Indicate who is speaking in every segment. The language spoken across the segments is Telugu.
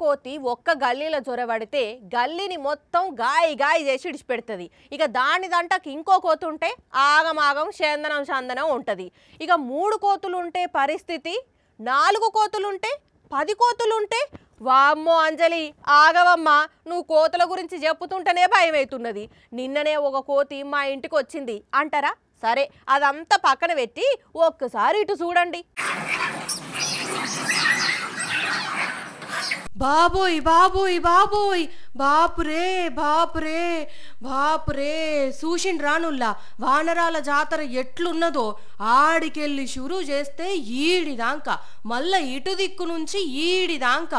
Speaker 1: కోతి ఒక్క గల్లీలో జొరబడితే గల్లీని మొత్తం గాయి గాయి చేసి ఇడిచిపెడుతుంది. ఇక దాని దంటకి ఇంకో కోతి ఉంటే ఆగమాగం చందనం చందనం ఉంటుంది. ఇక 3 కోతులు ఉంటే పరిస్థితి, 4 కోతులు ఉంటే 10 కోతులు ఉంటే వామ్మో అంజలి ఆగవమ్మ, నువ్వు కోతుల గురించి చెప్పుతుంటేనే భయం అవుతున్నది. నిన్ననే ఒక కోతి మా ఇంటికి వచ్చింది అంటారా? సరే అదంతా పక్కన పెట్టి ఒక్కసారి ఇటు చూడండి.
Speaker 2: బాబోయ్ బాబోయ్ బాబోయ్, బాపురే బాపురే బాపురే, చూసిండ్రానుల్లా వానరాల జాతర ఎట్లున్నదో. ఆడికెళ్ళి షురు చేస్తే ఈడిదాంక, మళ్ళా ఇటు దిక్కు నుంచి ఈడిదాంక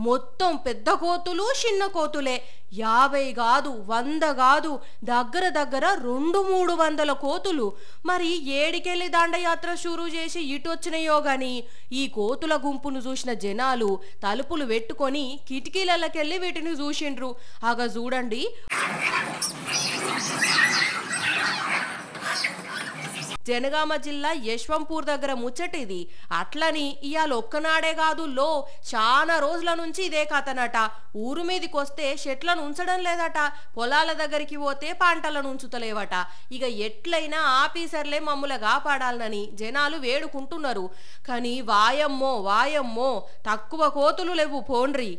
Speaker 2: మొత్తం పెద్ద కోతులు చిన్న కోతులే. 50 కాదు 100 కాదు, దగ్గర దగ్గర 200-300 కోతులు. మరి ఏడికెళ్ళి దండయాత్ర షురు చేసి ఇటు వచ్చినాయో గాని ఈ కోతుల గుంపును చూసిన జనాలు తలుపులు పెట్టుకొని కిటికీలకెళ్ళి వీటిని చూసిండ్రు. ఆగ చూడండి. జనగామ జిల్లా యశ్వంపూర్ దగ్గర ముచ్చటిది. అట్లని ఇవాళ ఒక్కనాడే కాదు లో చాలా రోజుల నుంచి ఇదే కథనట. ఊరు మీదకి వస్తే చెట్లను ఉంచడం లేదట, పొలాల దగ్గరికి పోతే పంటలను ఉంచుతలేవట. ఇక ఎట్లయినా ఆఫీసర్లే మమ్ముల కాపాడాలని జనాలు వేడుకుంటున్నారు. కానీ వాయమ్మో వాయమ్మో, తక్కువ కోతులు లేవు పోండ్రి.